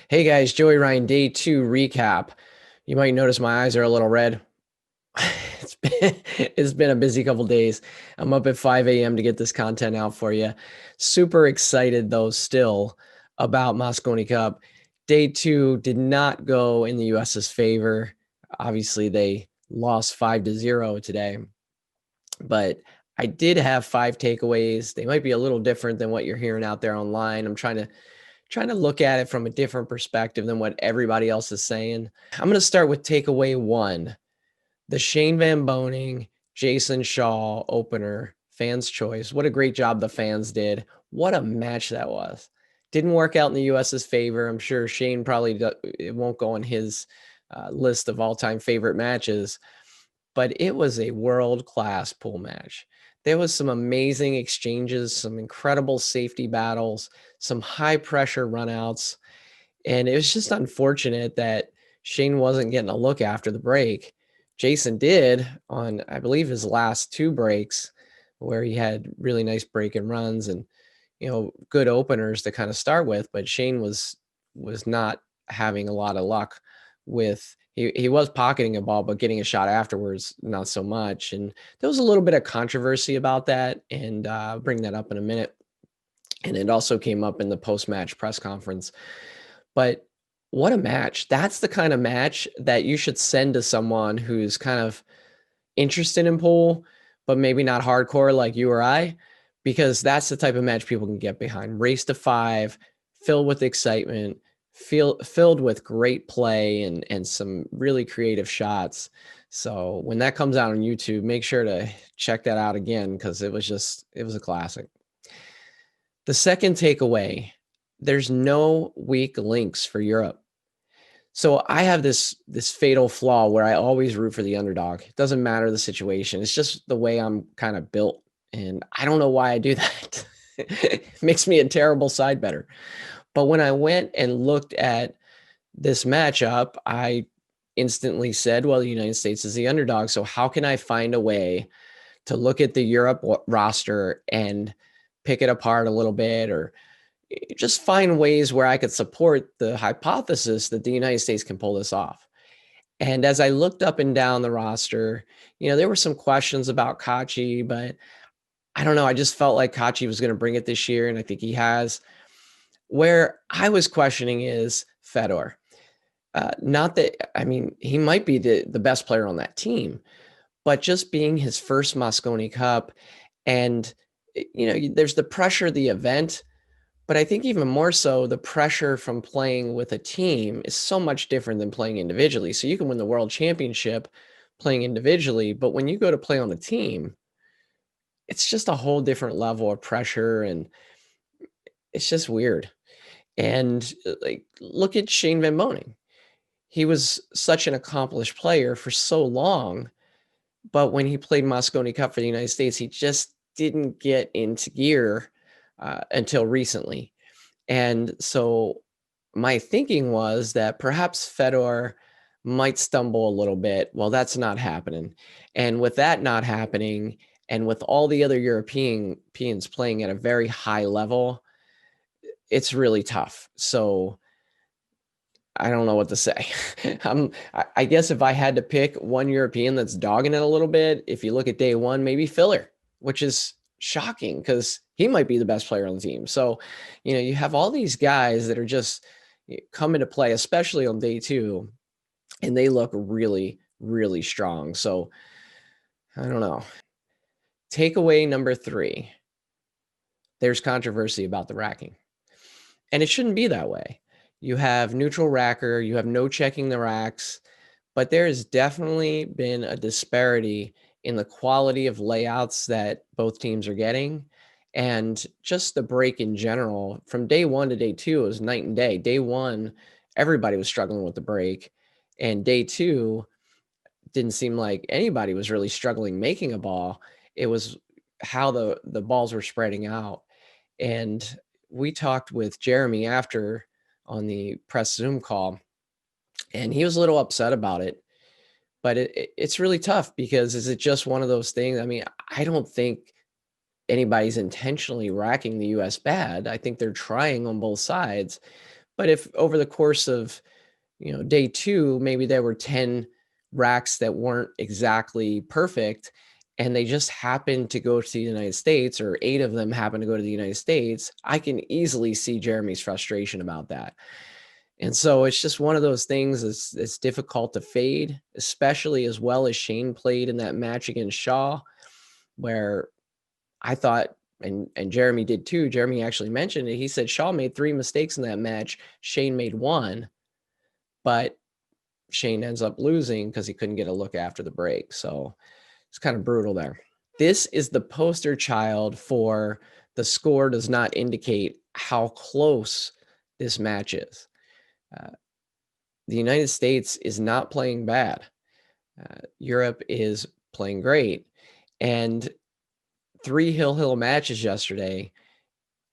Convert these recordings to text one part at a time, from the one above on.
Hey guys, Joey Ryan, day two recap. You might notice my eyes are a little red. It's been a busy couple days. I'm up at 5 a.m. to get this content out for you. Super excited though still about Mosconi Cup. Day two did not go in the US's favor. Obviously, they lost 5-0 today, but I did have five takeaways. They might be a little different than what you're hearing out there online. I'm trying to look at it from a different perspective than what everybody else is saying. I'm going to start with takeaway one, the Shane Van Boening, Jayson Shaw opener, fans' choice. What a great job the fans did. What a match that was. Didn't work out in the US's favor. I'm sure Shane probably it won't go on his list of all-time favorite matches, but it was a world-class pool match. There was some amazing exchanges, some incredible safety battles, some high pressure runouts, and it was just unfortunate that Shane wasn't getting a look after the break. Jayson did on, I believe, his last two breaks, where he had really nice break and runs and good openers to kind of start with. But Shane was not having a lot of luck with he was pocketing a ball, but getting a shot afterwards, not so much. And there was a little bit of controversy about that, and I'll bring that up in a minute. And it also came up in the post-match press conference. But what a match. That's the kind of match that you should send to someone who's kind of interested in pool, but maybe not hardcore like you or I, because that's the type of match people can get behind. Race to five, filled with excitement, filled with great play and some really creative shots. So when that comes out on YouTube, make sure to check that out again, because it was a classic. The second takeaway, there's no weak links for Europe. So I have this fatal flaw where I always root for the underdog. It doesn't matter the situation. It's just the way I'm kind of built. And I don't know why I do that. It makes me a terrible side better. But when I went and looked at this matchup, I instantly said, well, the United States is the underdog. So how can I find a way to look at the Europe roster and pick it apart a little bit, or just find ways where I could support the hypothesis that the United States can pull this off? And as I looked up and down the roster, there were some questions about Kachi, but I don't know. I just felt like Kachi was going to bring it this year, and I think he has. Where I was questioning is Fedor. Not that, I mean, he might be the best player on that team, but just being his first Mosconi Cup, and, there's the pressure of the event, but I think even more so, the pressure from playing with a team is so much different than playing individually. So you can win the world championship playing individually, but when you go to play on a team, it's just a whole different level of pressure, and it's just weird. And like, look at Shane Van Boening. He was such an accomplished player for so long, but when he played Mosconi Cup for the United States, he just didn't get into gear until recently. And so my thinking was that perhaps Fedor might stumble a little bit. Well, that's not happening. And with that not happening, and with all the other Europeans playing at a very high level, it's really tough. So I don't know what to say. I guess if I had to pick one European that's dogging it a little bit, if you look at day one, maybe Filler, which is shocking because he might be the best player on the team. So, you have all these guys that are just coming to play, especially on day two, and they look really, really strong. So I don't know. Takeaway number three, there's controversy about the racking, and it shouldn't be that way. You have neutral racker, you have no checking the racks, but there has definitely been a disparity in the quality of layouts that both teams are getting, and just the break in general. From day one to day two, it was night and day. Day one, everybody was struggling with the break, and day two didn't seem like anybody was really struggling making a ball. It was how the balls were spreading out. And we talked with Jeremy after on the press Zoom call, and he was a little upset about it. But it's really tough, because is it just one of those things? I mean, I don't think anybody's intentionally racking the U.S. bad. I think they're trying on both sides, But if over the course of, day two, maybe there were 10 racks that weren't exactly perfect, and they just happened to go to the United States, or 8 of them happen to go to the United States, I can easily see Jeremy's frustration about that. And so it's just one of those things it's difficult to fade, especially as well as Shane played in that match against Shaw, where I thought, and Jeremy did too. Jeremy actually mentioned it. He said Shaw made 3 mistakes in that match. Shane made 1, but Shane ends up losing because he couldn't get a look after the break. So it's kind of brutal there. This is the poster child for the score does not indicate how close this match is. The United States is not playing bad. Europe is playing great. And 3 hill matches yesterday,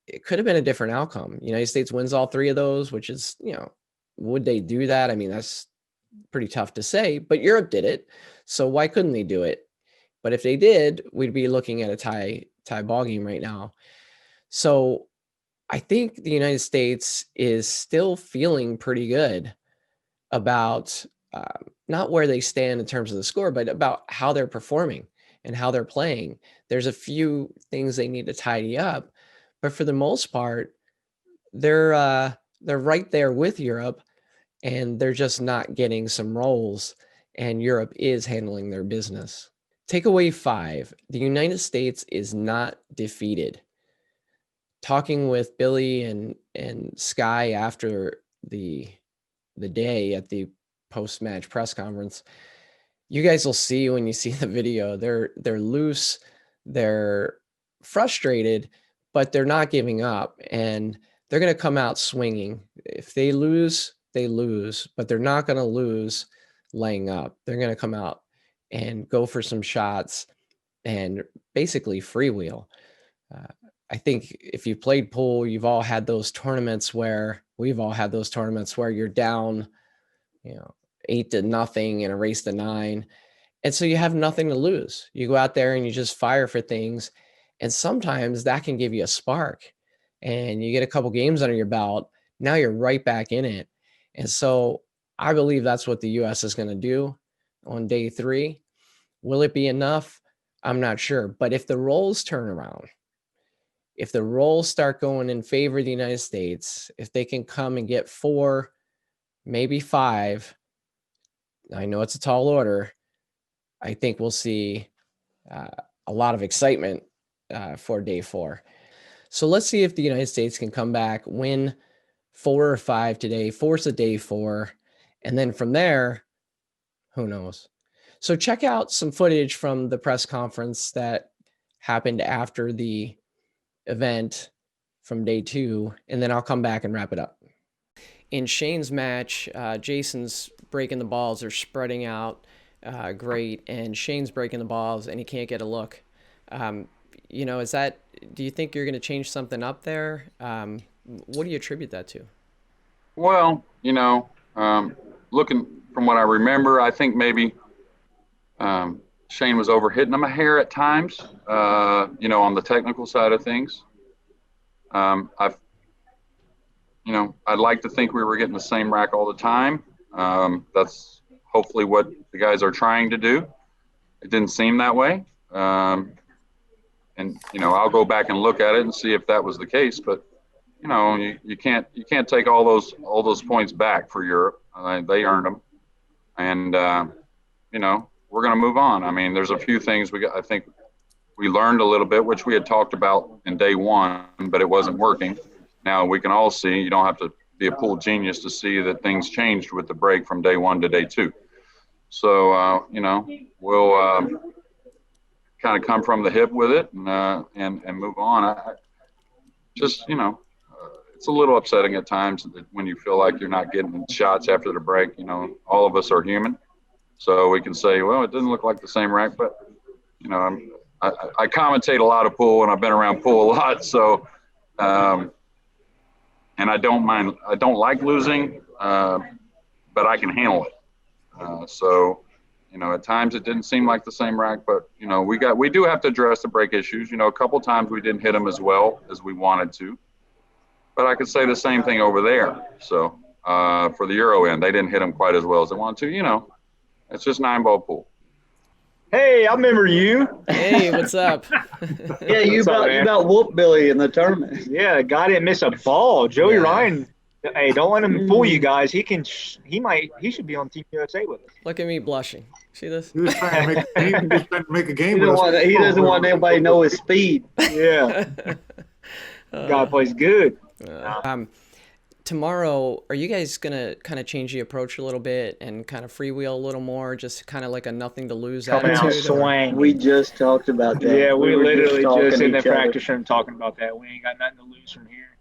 it could have been a different outcome. United States wins all 3 of those, which is, would they do that? I mean, that's pretty tough to say, but Europe did it. So why couldn't they do it? But if they did, we'd be looking at a tie ball game right now. So I think the United States is still feeling pretty good about not where they stand in terms of the score, but about how they're performing and how they're playing. There's a few things they need to tidy up, but for the most part, they're right there with Europe, and they're just not getting some rolls, and Europe is handling their business. Takeaway 5, the United States is not defeated. Talking with Billy and Sky after the day at the post-match press conference, you guys will see when you see the video, they're loose, they're frustrated, but they're not giving up, and they're going to come out swinging. If they lose, they lose, but they're not going to lose laying up. They're going to come out and go for some shots and basically freewheel. I think if you played pool, we've all had those tournaments where you're down, 8-0 in a race to 9. And so you have nothing to lose. You go out there and you just fire for things. And sometimes that can give you a spark, and you get a couple games under your belt. Now you're right back in it. And so I believe that's what the U.S. is going to do on day 3. Will it be enough? I'm not sure. But if the roles turn around, if the roles start going in favor of the United States, if they can come and get 4, maybe 5, I know it's a tall order, I think we'll see a lot of excitement for day 4. So let's see if the United States can come back, win 4 or 5 today, force a day 4, and then from there, who knows? So check out some footage from the press conference that happened after the event from day 2, and then I'll come back and wrap it up. In Shane's match, Jayson's breaking the balls, they're spreading out great, and Shane's breaking the balls and he can't get a look. Do you think you're going to change something up there? What do you attribute that to? Well, looking from what I remember, I think maybe Shane was overhitting him a hair at times, on the technical side of things. I'd like to think we were getting the same rack all the time. That's hopefully what the guys are trying to do. It didn't seem that way. I'll go back and look at it and see if that was the case, but you can't take all those points back for Europe. They earned them, and we're going to move on. I mean, there's a few things I think we learned a little bit, which we had talked about in day 1, but it wasn't working. Now we can all see, you don't have to be a pool genius to see that things changed with the break from day 1 to day 2. So we'll kind of come from the hip with it and move on. It's a little upsetting at times when you feel like you're not getting shots after the break. All of us are human, so we can say, well, it doesn't look like the same rack, but I commentate a lot of pool and I've been around pool a lot, so and I don't mind. I don't like losing, but I can handle it. At times it didn't seem like the same rack, but we do have to address the break issues. A couple times we didn't hit them as well as we wanted to. But I could say the same thing over there. So for the Euro end, they didn't hit them quite as well as they wanted to. You know, it's just 9-ball pool. Hey, I remember you. Hey, what's up? Yeah, you about whooped Billy in the tournament. Yeah, the guy didn't miss a ball. Joey Yeah. Ryan. Hey, don't let him fool you guys. He should be on Team USA with us. Look at me blushing. See this? He was trying to make a game He with us. he doesn't want anybody to know his speed. Yeah, guy plays good. Tomorrow, are you guys gonna kind of change the approach a little bit and kind of freewheel a little more, just kind of like a nothing to lose Coming out attitude? or- swing. We just talked about that. Yeah, we were literally talking just in the each other. practice room talking about that. We ain't got nothing to lose from here.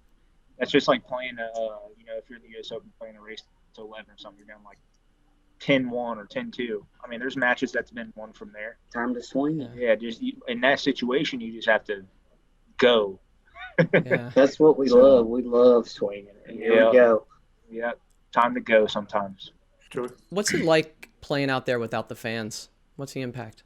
That's just like playing if you're in the U.S. Open, playing a race to 11 or something, you're down like 10-1 or 10-2. I mean, there's matches that's been won from there. Time to swing. Yeah, in that situation, you just have to go. Yeah. That's what we love. We love swinging. And here Yeah. we go. Yeah, time to go sometimes. What's it like playing out there without the fans? What's the impact?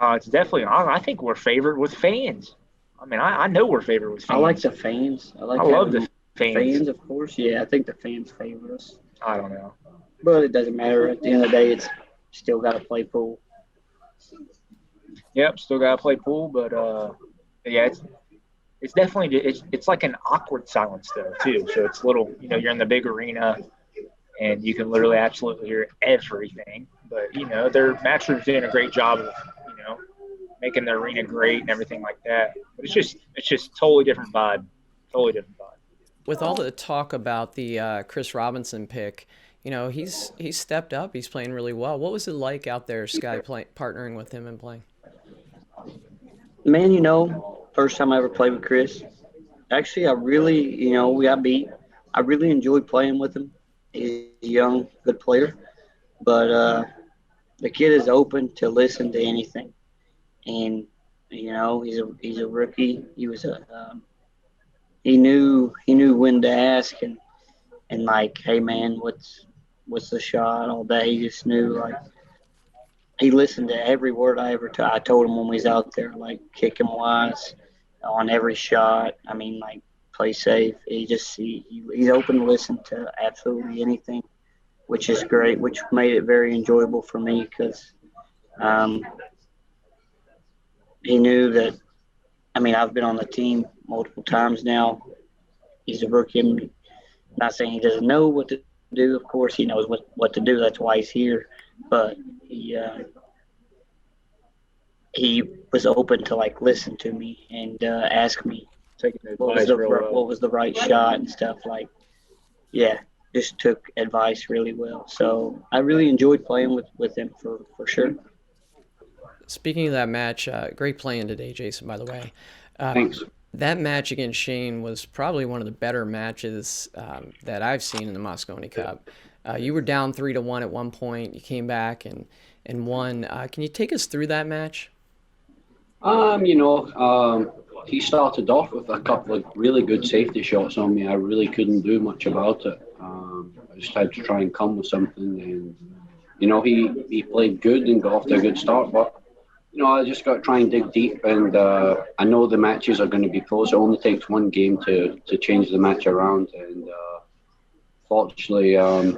It's definitely. I think we're favored with fans. I mean, I know we're favored with fans. I like the fans. I love the having fans. fans, of course. Yeah, I think the fans favor us. I don't know. But it doesn't matter. At the end of the day, it's still got to play pool. Yep, still gotta play pool, but yeah, it's definitely it's like an awkward silence though too. So it's little, you're in the big arena, and you can literally absolutely hear everything. But their Matchroom's doing a great job of making the arena great and everything like that. But it's just totally different vibe. Totally different vibe. With all the talk about the Chris Robinson pick, he's stepped up. He's playing really well. What was it like out there, Sky, partnering with him and playing? Man, first time I ever played with Chris. Actually, I really, we got beat. I really enjoyed playing with him. He's a young, good player. But the kid is open to listen to anything. And, he's a rookie. He was he knew when to ask and like, hey, man, what's the shot all day. He just knew, like, he listened to every word I told him when we was out there, like kick him wise on every shot. I mean, like, play safe. He's open to listen to absolutely anything, which is great, which made it very enjoyable for me because he knew that. I mean, I've been on the team multiple times now. He's a rookie. I'm not saying he doesn't know what to do. Of course, he knows what to do. That's why he's here. But he was open to, like, listen to me and ask me what was the right shot and stuff. Like, yeah, just took advice really well. So I really enjoyed playing with him for sure. Speaking of that match, great playing today, Jayson, by the way. Thanks. That match against Shane was probably one of the better matches that I've seen in the Mosconi Cup. You were down 3-1 at one point. You came back and won. Can you take us through that match? He started off with a couple of really good safety shots on me. I really couldn't do much about it. I just had to try and come with something. And, he played good and got off to a good start. But, I just got to try and dig deep. And I know the matches are going to be close. It only takes one game to change the match around. And fortunately, I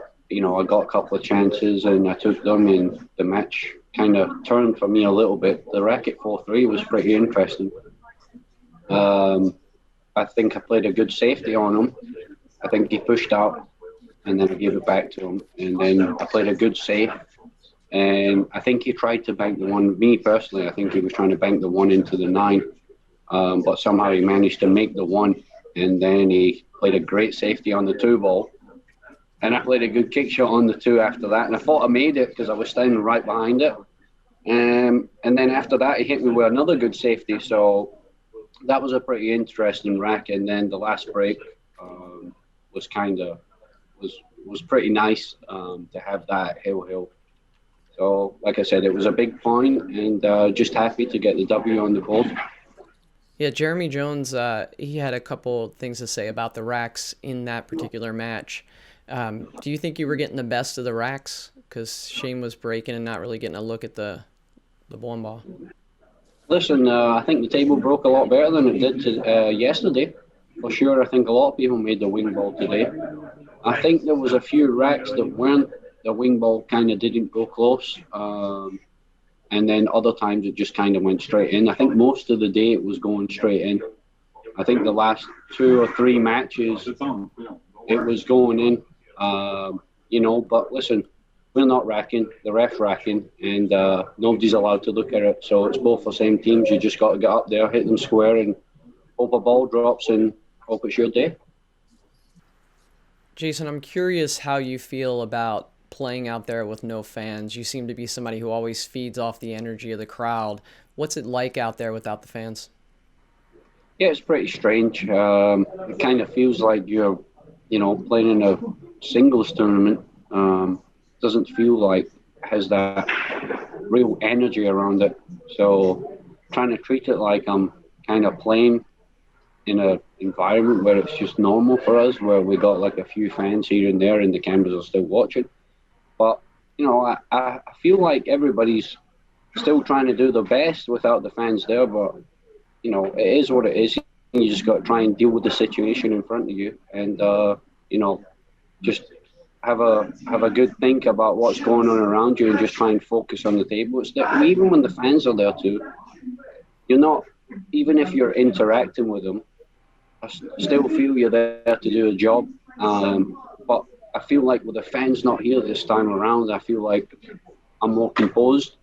got a couple of chances and I took them, and the match kind of turned for me a little bit. The racket 4-3 was pretty interesting. I think I played a good safety on him. I think he pushed out, and then I gave it back to him. And then I played a good safe, and I think he tried to bank the one. Me personally, I think he was trying to bank the one into the 9, but somehow he managed to make the 1, and then he played a great safety on the 2 ball. And I played a good kick shot on the 2 after that. And I thought I made it because I was standing right behind it. And then after that, he hit me with another good safety. So that was a pretty interesting rack. And then the last break was pretty nice to have that hill. So, like I said, it was a big point, and just happy to get the W on the board. Yeah, Jeremy Jones, he had a couple things to say about the racks in that particular match. Do you think you were getting the best of the racks? Because Shane was breaking and not really getting a look at the one ball. Listen, I think the table broke a lot better than it did yesterday. for sure, I think a lot of people made the wing ball today. I think there was a few racks that weren't. The wing ball kind of didn't go close. And then other times it just kind of went straight in. I think most of the day it was going straight in. I think the last 2 or 3 matches it was going in. But listen, we're not racking, the ref's racking, and nobody's allowed to look at it. So it's both the same teams. You just got to get up there, hit them square, and hope a ball drops and hope it's your day. Jayson, I'm curious how you feel about playing out there with no fans. You seem to be somebody who always feeds off the energy of the crowd. What's it like out there without the fans? Yeah, it's pretty strange. It kind of feels like you're, playing in a singles tournament. Doesn't feel like it has that real energy around it. So trying to treat it like I'm kind of playing in an environment where it's just normal for us, where we got like a few fans here and there and the cameras are still watching. But, I feel like everybody's still trying to do their best without the fans there. But, it is what it is. You just got to try and deal with the situation in front of you and, just have a good think about what's going on around you and just try and focus on the table. It's that even when the fans are there too, you're not, even if you're interacting with them, I still feel you're there to do a job. But I feel like with the fans not here this time around, I feel like I'm more composed.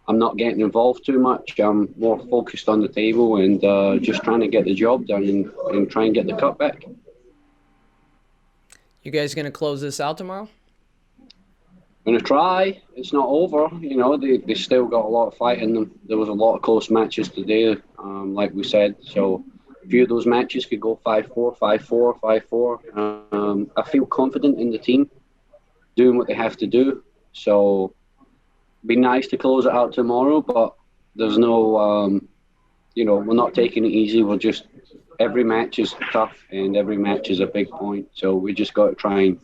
I'm not getting involved too much. I'm more focused on the table and just trying to get the job done and try and get the cup back. You guys going to close this out tomorrow? Going to try. It's not over. They still got a lot of fight in them. There was a lot of close matches today, like we said. So a few of those matches could go 5-4, 5-4, 5-4. I feel confident in the team doing what they have to do. So it'd be nice to close it out tomorrow, but there's no, we're not taking it easy. We're just, every match is tough and every match is a big point. So we just got to try and,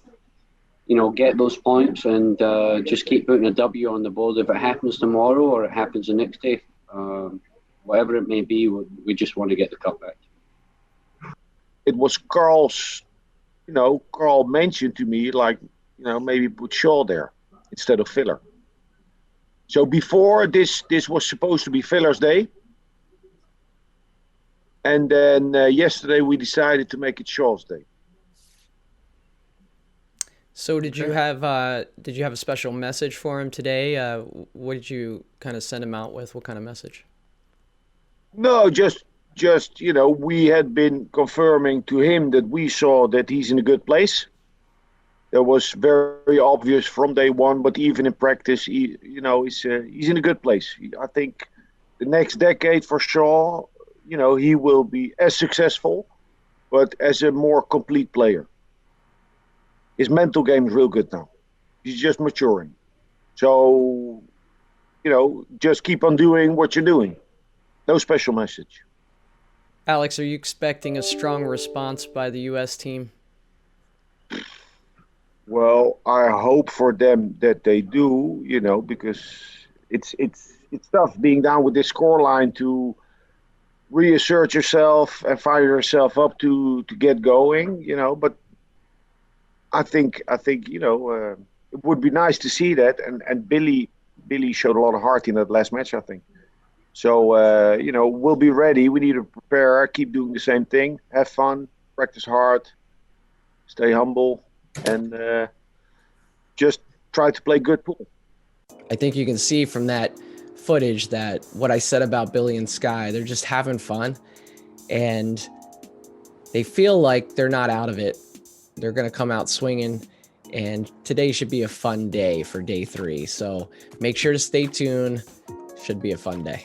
get those points and just keep putting a W on the board. If it happens tomorrow or it happens the next day, whatever it may be, we just want to get the cup back. It was Carl's, Carl mentioned to me, maybe put Shaw there instead of Filler. So before this was supposed to be Filler's day. And then yesterday we decided to make it Shaw's day. So did you have a special message for him today? What did you kind of send him out with? What kind of message? No, just we had been confirming to him that we saw that he's in a good place. That was very obvious from day one, but even in practice, he's in a good place. I think the next decade for Shaw, he will be as successful, but as a more complete player. His mental game is real good now. He's just maturing. So, just keep on doing what you're doing. No special message. Alex, are you expecting a strong response by the U.S. team? Well, I hope for them that they do, because it's tough being down with this scoreline to reassert yourself and fire yourself up to get going, but I think it would be nice to see that, and Billy showed a lot of heart in that last match, I think. So we'll be ready. We need to prepare, keep doing the same thing, have fun, practice hard, stay humble, and just try to play good pool. I think you can see from that footage that what I said about Billy and Sky, they're just having fun and they feel like they're not out of it. They're going to come out swinging, and today should be a fun day for day 3. So make sure to stay tuned. Should be a fun day.